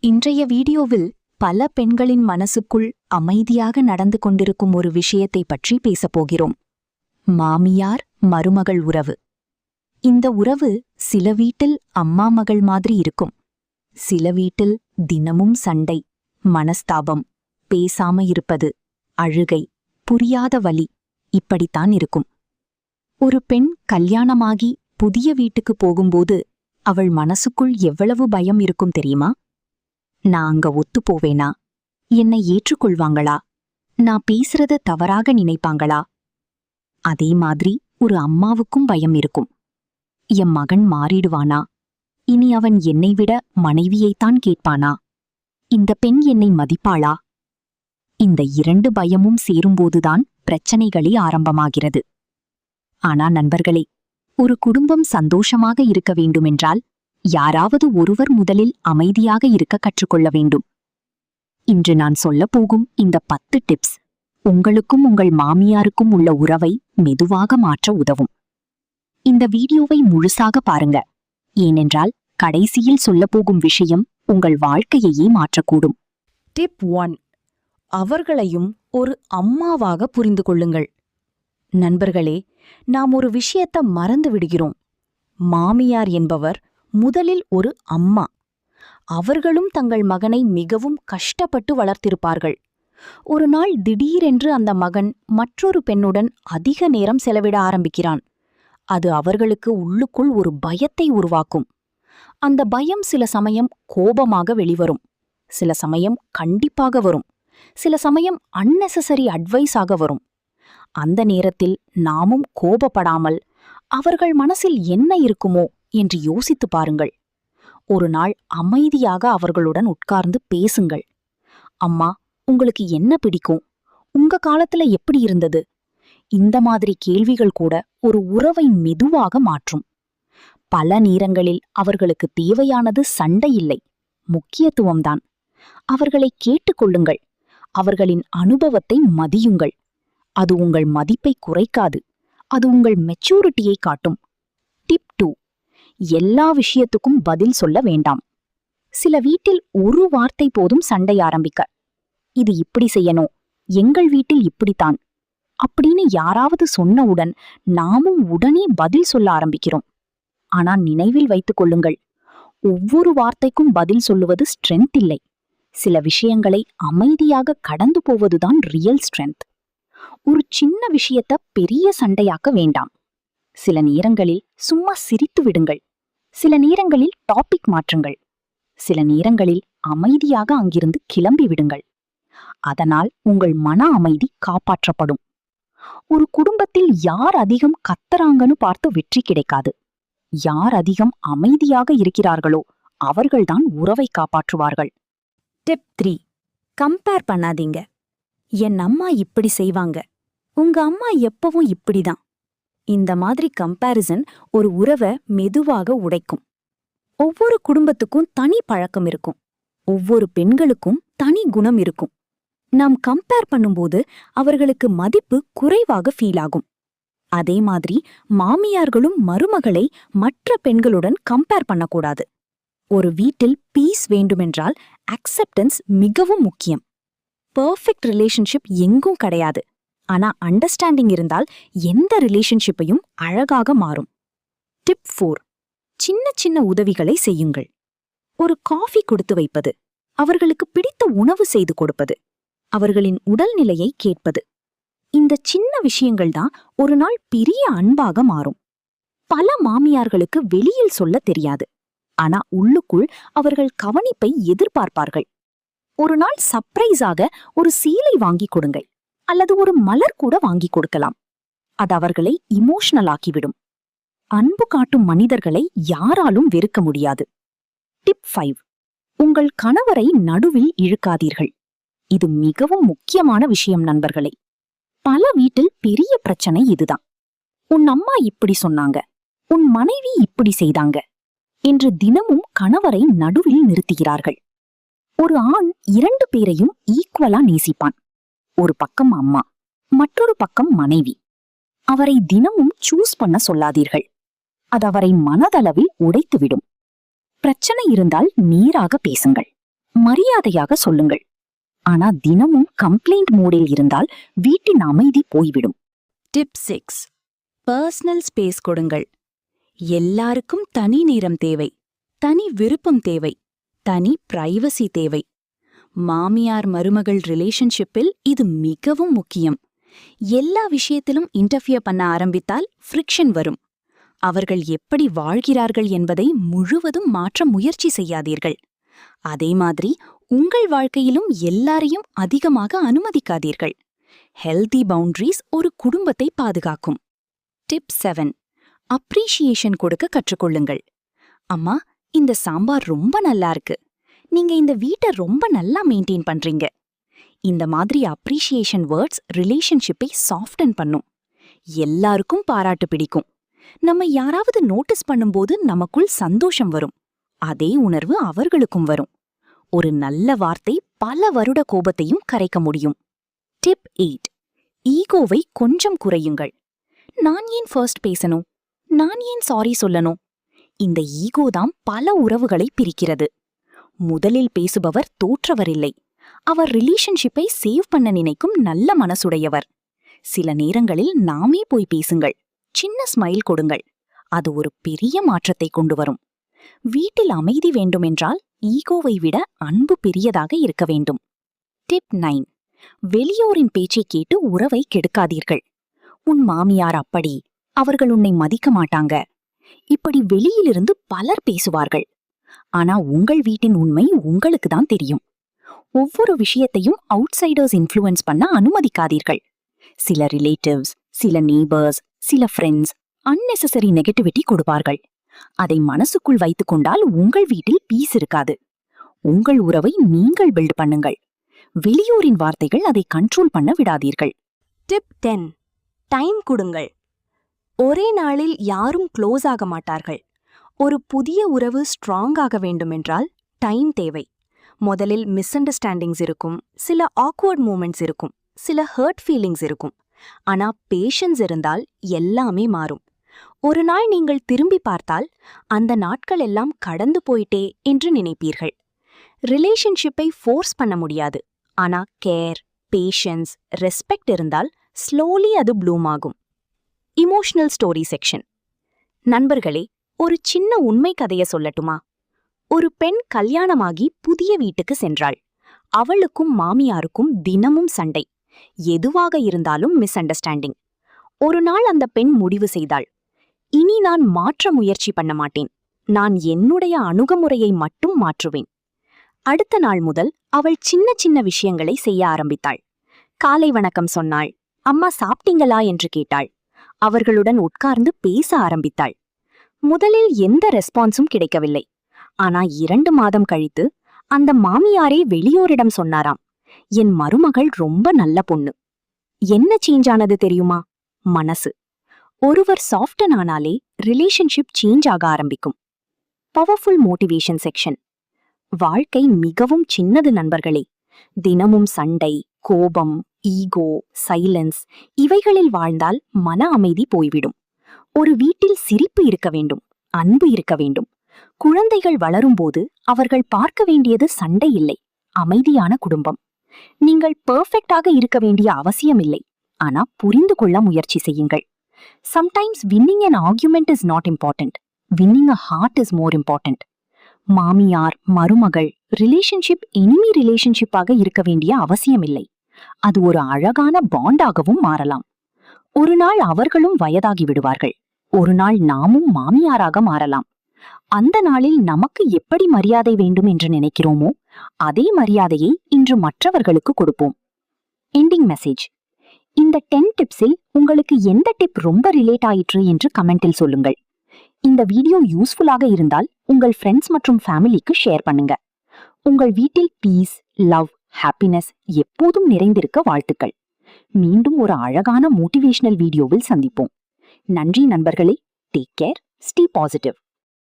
இன்றைய வீடியோவில் பல பெண்களின் மனசுக்குள் அமைதியாக நடந்து கொண்டிருக்கும் ஒரு விஷயத்தை பற்றி பேசப்போகிறோம். மாமியார் மருமகள் உறவு. இந்த உறவு சில வீட்டில் அம்மா மகள் மாதிரி இருக்கும். சில வீட்டில் தினமும் சண்டை, மனஸ்தாபம், பேசாம இருப்பது, அழுகை, புரியாத வலி இப்படித்தான் இருக்கும். ஒரு பெண் கல்யாணமாகி புதிய வீட்டுக்கு போகும்போது அவள் மனசுக்குள் எவ்வளவு பயம் இருக்கும் தெரியுமா? நான் அங்க ஒத்து போவேனா? என்னை ஏற்றுக்கொள்வாங்களா? நான் பேசுறத தவறாக நினைப்பாங்களா? அதே மாதிரி ஒரு அம்மாவுக்கும் பயம் இருக்கும். என் மகன் மாறிடுவானா? இனி அவன் என்னை விட மனைவியைத்தான் கேட்பானா? இந்த பெண் என்னை மதிப்பாளா? இந்த இரண்டு பயமும் சேரும்போதுதான் பிரச்சனைகளே ஆரம்பமாகிறது. ஆனா நண்பர்களே, ஒரு குடும்பம் சந்தோஷமாக இருக்க வேண்டுமென்றால் யாராவது ஒருவர் முதலில் அமைதியாக இருக்க கற்றுக்கொள்ள வேண்டும். இன்று நான் சொல்லப்போகும் இந்த 10 டிப்ஸ் உங்களுக்கும் உங்கள் மாமியாருக்கும் உள்ள உறவை மெதுவாக மாற்ற உதவும். இந்த வீடியோவை முழுசாக பாருங்க, ஏனென்றால் கடைசியில் சொல்லப்போகும் விஷயம் உங்கள் வாழ்க்கையையே மாற்றக்கூடும். டிப் 1. அவர்களையும் ஒரு அம்மாவாக புரிந்து கொள்ளுங்கள். நண்பர்களே, நாம் ஒரு விஷயத்தை மறந்து விடுகிறோம். மாமியார் என்பவர் முதலில் ஒரு அம்மா. அவர்களும் தங்கள் மகனை மிகவும் கஷ்டப்பட்டு வளர்த்திருப்பார்கள். ஒரு நாள் திடீரென்று அந்த மகன் மற்றொரு பெண்ணுடன் அதிக நேரம் செலவிட ஆரம்பிக்கிறான். அது அவர்களுக்கு உள்ளுக்குள் ஒரு பயத்தை உருவாக்கும். அந்த பயம் சில சமயம் கோபமாக வெளிவரும், சில சமயம் கண்டிப்பாக வரும், சில சமயம் அன்னெசசரி அட்வைஸாக வரும். அந்த நேரத்தில் நாமும் கோபப்படாமல் அவர்கள் மனசில் என்ன இருக்குமோ என்று யோசித்து பாருங்கள். ஒரு நாள் அமைதியாக அவர்களுடன் உட்கார்ந்து பேசுங்கள். அம்மா, உங்களுக்கு என்ன பிடிக்கும்? உங்க காலத்துல எப்படி இருந்தது? இந்த மாதிரி கேள்விகள் கூட ஒரு உறவை மெதுவாக மாற்றும். பல நேரங்களில் அவர்களுக்கு தேவையானது சண்டை இல்லை, முக்கியத்துவம்தான். அவர்களை கேட்டுக்கொள்ளுங்கள். அவர்களின் அனுபவத்தை மதியுங்கள். அது உங்கள் மதிப்பை குறைக்காது, அது உங்கள் மெச்சூரிட்டியை காட்டும். டிப் 2. எல்லா விஷயத்துக்கும் பதில் சொல்ல வேண்டாம். சில வீட்டில் ஒரு வார்த்தை போதும் சண்டை ஆரம்பிக்க. இது இப்படி செய்யணும், எங்கள் வீட்டில் இப்படித்தான் அப்படின்னு யாராவது சொன்னவுடன் நாமும் உடனே பதில் சொல்ல ஆரம்பிக்கிறோம். ஆனா நினைவில் வைத்துக் கொள்ளுங்கள், ஒவ்வொரு வார்த்தைக்கும் பதில் சொல்லுவது ஸ்ட்ரென்த் இல்லை. சில விஷயங்களை அமைதியாக கடந்து போவதுதான் ரியல் ஸ்ட்ரென்த். ஒரு சின்ன விஷயத்த பெரிய சண்டையாக்க வேண்டாம். சில நேரங்களில் சும்மா சிரித்து விடுங்கள். சில நேரங்களில் டாபிக் மாற்றுங்கள். சில நேரங்களில் அமைதியாக அங்கிருந்து கிளம்பி விடுங்கள். அதனால் உங்கள் மன அமைதி காப்பாற்றப்படும். ஒரு குடும்பத்தில் யார் அதிகம் கத்தறாங்கன்னு பார்த்து வெற்றி கிடைக்காது. யார் அதிகம் அமைதியாக இருக்கிறார்களோ அவர்கள்தான் உறவை காப்பாற்றுவார்கள். டிப் 3. கம்பேர் பண்ணாதீங்க. என் அம்மா இப்படி செய்வாங்க, உங்க அம்மா எப்பவும் இப்படிதான். இந்த மாதிரி கம்பேரிசன் ஒரு உறவை மெதுவாக உடைக்கும். ஒவ்வொரு குடும்பத்துக்கும் தனி பழக்கம் இருக்கும். ஒவ்வொரு பெண்களுக்கும் தனி குணம் இருக்கும். நாம் கம்பேர் பண்ணும்போது அவர்களுக்கு மதிப்பு குறைவாக ஃபீல் ஆகும். அதே மாதிரி மாமியார்களும் மருமகளை மற்ற பெண்களுடன் கம்பேர் பண்ணக்கூடாது. ஒரு வீட்டில் பீஸ் வேண்டுமென்றால் அக்செப்டன்ஸ் மிகவும் முக்கியம். பெர்ஃபெக்ட் ரிலேஷன்ஷிப் எங்கும் கிடையாது. ஆனா அண்டர்ஸ்டாண்டிங் இருந்தால் எந்த ரிலேஷன்ஷிப்பையும் அழகாக மாறும். டிப் 4. சின்ன சின்ன உதவிகளை செய்யுங்கள். ஒரு காஃபி கொடுத்து வைப்பது, அவர்களுக்கு பிடித்த உணவு செய்து கொடுப்பது, அவர்களின் உடல்நிலையை கேட்பது. இந்த சின்ன விஷயங்கள்தான் ஒரு நாள் பெரிய அன்பாக மாறும். பல மாமியார்களுக்கு வெளியில் சொல்ல தெரியாது. ஆனா உள்ளுக்குள் அவர்கள் கவனிப்பை எதிர்பார்ப்பார்கள். ஒரு நாள் சர்ப்ரைஸாக ஒரு சீலை வாங்கி கொடுங்கள், அல்லது ஒரு மலர் கூட வாங்கி கொடுக்கலாம். அது அவர்களை இமோஷனல் ஆக்கிவிடும். அன்பு காட்டும் மனிதர்களை யாராலும் வெறுக்க முடியாது. டிப் 5. உங்கள் கணவரை நடுவில் இழுக்காதீர்கள். இது மிகவும் முக்கியமான விஷயம் நண்பர்களே. பல வீட்டில் பெரிய பிரச்சனை இதுதான். உன் அம்மா இப்படி சொன்னாங்க, உன் மனைவி இப்படி செய்தாங்க என்று தினமும் கணவரை நடுவில் நிறுத்துகிறார்கள். ஒரு ஆண் 2 பேரையும் ஈக்குவலா நேசிப்பான். ஒரு பக்கம் அம்மா, மற்றொரு பக்கம் மனைவி. அவரை தினமும் சூஸ் பண்ண சொல்லாதீர்கள். அது அவரை மனதளவில் உடைத்துவிடும். பிரச்சனை இருந்தால் நேராக பேசுங்கள். மரியாதையாக சொல்லுங்கள். ஆனா தினமும் கம்ப்ளைண்ட் மூடில் இருந்தால் வீட்டின் அமைதி போய்விடும். டிப் 6. பர்சனல் ஸ்பேஸ் கொடுங்கள். எல்லாருக்கும் தனி நேரம் தேவை, தனி விருப்பம் தேவை, தனி பிரைவசி தேவை. மாமியார் மருமகள் ரிலேஷன்ஷிப்பில் இது மிகவும் முக்கியம். எல்லா விஷயத்திலும் இன்டர்ஃபியர் பண்ண ஆரம்பித்தால் ஃப்ரிக்ஷன் வரும். அவர்கள் எப்படி வாழ்கிறார்கள் என்பதை முழுவதும் மாற்ற முயற்சி செய்யாதீர்கள். அதே மாதிரி உங்கள் வாழ்க்கையிலும் எல்லாரையும் அதிகமாக அனுமதிக்காதீர்கள். ஹெல்தி பவுண்டரிஸ் ஒரு குடும்பத்தை பாதுகாக்கும். டிப் 7. அப்ரிஷியேஷன் கொடுக்க கற்றுக்கொள்ளுங்கள். அம்மா, இந்த சாம்பார் ரொம்ப நல்லா இருக்கு. நீங்க இந்த வீட்டை ரொம்ப நல்லா மெயின்டைன் பண்றீங்க. இந்த மாதிரி அப்ரிஷியேஷன் வேர்ட்ஸ் ரிலேஷன்ஷிப்பை சாஃப்டன் பண்ணும். எல்லாருக்கும் பாராட்டு பிடிக்கும். நம்ம யாராவது நோட்டீஸ் பண்ணும்போது நமக்குள் சந்தோஷம் வரும். அதே உணர்வு அவர்களுக்கும் வரும். ஒரு நல்ல வார்த்தை பல வருட கோபத்தையும் கரைக்க முடியும். டிப் 8. ஈகோவை கொஞ்சம் குறையுங்கள். நான் ஏன் ஃபர்ஸ்ட் பேசணும்? நான் ஏன் சாரி சொல்லணும்? இந்த ஈகோதான் பல உறவுகளை பிரிக்கிறது. முதலில் பேசுபவர் தோற்றவரில்லை. அவர் ரிலேஷன்ஷிப்பை சேவ் பண்ண நினைக்கும் நல்ல மனசுடையவர். சில நேரங்களில் நாமே போய் பேசுங்கள். சின்ன ஸ்மைல் கொடுங்கள். அது ஒரு பெரிய மாற்றத்தை கொண்டு வரும். வீட்டில் அமைதி வேண்டுமென்றால் ஈகோவை விட அன்பு பெரியதாக இருக்க வேண்டும். டிப் 9. வெளியோரின் பேச்சை கேட்டு உறவை கெடுக்காதீர்கள். உன் மாமியார் அப்படி, அவர்கள் உன்னை மதிக்க மாட்டாங்க, இப்படி வெளியிலிருந்து பலர் பேசுவார்கள். ஆனா உங்கள் வீட்டின் உண்மை உங்களுக்கு தான் தெரியும். ஒவ்வொரு விஷயத்தையும் அவுட்சைடர்ஸ் இன்ஃப்ளூயன்ஸ் பண்ண அனுமதிக்காதீர்கள். சில ரிலேட்டிவ்ஸ், சில நெய்பர்ஸ், சில ஃப்ரெண்ட்ஸ் அன்னெசரி நெகட்டிவிட்டி கொடுப்பார்கள். அதை மனசுக்குள் வைத்துக் கொண்டால் உங்கள் வீட்டில் பீஸ் இருக்காது. உங்கள் உறவை நீங்கள் பில்ட் பண்ணுங்கள். வெளியூரின் வார்த்தைகள் அதை கண்ட்ரோல் பண்ண விடாதீர்கள். டிப் 10. டைம் கொடுங்கள். ஒரே நாளில் யாரும் க்ளோஸ் ஆக மாட்டார்கள். ஒரு புதிய உறவு ஸ்ட்ராங் ஆக வேண்டுமென்றால் டைம் தேவை. முதலில் மிஸ் அண்டர்ஸ்டாண்டிங்ஸ் இருக்கும், சில ஆக்வர்ட் மூமெண்ட்ஸ் இருக்கும், சில ஹர்ட் ஃபீலிங்ஸ் இருக்கும். ஆனா பேஷன்ஸ் இருந்தால் எல்லாமே மாறும். ஒரு நாள் நீங்கள் திரும்பி பார்த்தால் அந்த நாட்கள் எல்லாம் கடந்து போயிட்டே என்று நினைப்பீர்கள். ரிலேஷன்ஷிப்பை ஃபோர்ஸ் பண்ண முடியாது. ஆனா கேர், பேஷன்ஸ், ரெஸ்பெக்ட் இருந்தால் ஸ்லோலி அது ப்ளூம் ஆகும். Emotional story section. நண்பர்களே, ஒரு சின்ன உண்மை கதைய சொல்லட்டுமா? ஒரு பெண் கல்யாணமாகி புதிய வீட்டுக்கு சென்றாள். அவளுக்கும் மாமியாருக்கும் தினமும் சண்டை. எதுவாக இருந்தாலும் மிஸ் அண்டர்ஸ்டாண்டிங். ஒரு நாள் அந்த பெண் முடிவு செய்தாள், இனி நான் மாற்ற முயற்சி பண்ண மாட்டேன். நான் என்னுடைய அணுகுமுறையை மட்டும் மாற்றுவேன். அடுத்த நாள் முதல் அவள் சின்ன சின்ன விஷயங்களை செய்ய ஆரம்பித்தாள். காலை வணக்கம் சொன்னாள். அம்மா சாப்பிட்டீங்களா என்று கேட்டாள். அவர்களுடன் உட்கார்ந்து பேச ஆரம்பித்தாள். முதலில் எந்த ரெஸ்பான்ஸும் கிடைக்கவில்லை. ஆனா 2 மாதம் கழித்து அந்த மாமியாரே வெளியோரிடம் சொன்னாராம், என் மருமகள் ரொம்ப நல்ல பொண்ணு. என்ன சேஞ்ச் ஆனது தெரியுமா? மனசு. ஒருவர் சாஃப்டன் ஆனாலே ரிலேஷன்ஷிப் சேஞ்ச் ஆக ஆரம்பிக்கும். Powerful motivation section. வாழ்க்கை மிகவும் சின்னது நண்பர்களே. தினமும் சண்டை, கோபம், ஈகோ, சைலன்ஸ் இவைகளில் வாழ்ந்தால் மன அமைதி போய்விடும். ஒரு வீட்டில் சிரிப்பு இருக்க வேண்டும், அன்பு இருக்க வேண்டும். குழந்தைகள் வளரும்போது அவர்கள் பார்க்க வேண்டியது சண்டை இல்லை, அமைதியான குடும்பம். நீங்கள் பெர்ஃபெக்டாக இருக்க வேண்டிய அவசியமில்லை. ஆனா புரிந்து கொள்ள முயற்சி செய்யுங்கள். Sometimes winning an argument is not important. Winning a heart is more important. மாமியார், மருமகள் ரிலேஷன்ஷிப் எனிமி ரிலேஷன்ஷிப்பாக இருக்க வேண்டிய அவசியமில்லை. அது ஒரு அழகான பாண்டாகவும் மாறலாம். ஒரு நாள் அவர்களும் வயதாகி விடுவார்கள். ஒரு நாள் நாமும் மாமியாராக மாறலாம். அந்த நாளில் நமக்கு எப்படி மரியாதை வேண்டும் என்று நினைக்கிறோமோ அதே மரியாதையை இன்று மற்றவர்களுக்கு கொடுப்போம். Ending message. இந்த 10 டிப்ஸில் உங்களுக்கு எந்த டிப் ரொம்ப ரிலேட் ஆயிற்று என்று கமெண்டில் சொல்லுங்கள். இந்த வீடியோ யூஸ்ஃபுல்லாக இருந்தால் உங்கள் ஃப்ரெண்ட்ஸ் மற்றும் ஃபேமிலிக்கு ஷேர் பண்ணுங்க. உங்கள் வீட்டில் பீஸ், லவ், ஹாப்பினஸ் எப்போதும் நிறைந்திருக்க வாழ்த்துக்கள். மீண்டும் ஒரு அழகான மோட்டிவேஷனல் வீடியோவில் சந்திப்போம். நன்றி நண்பர்களே. Take care. Stay positive.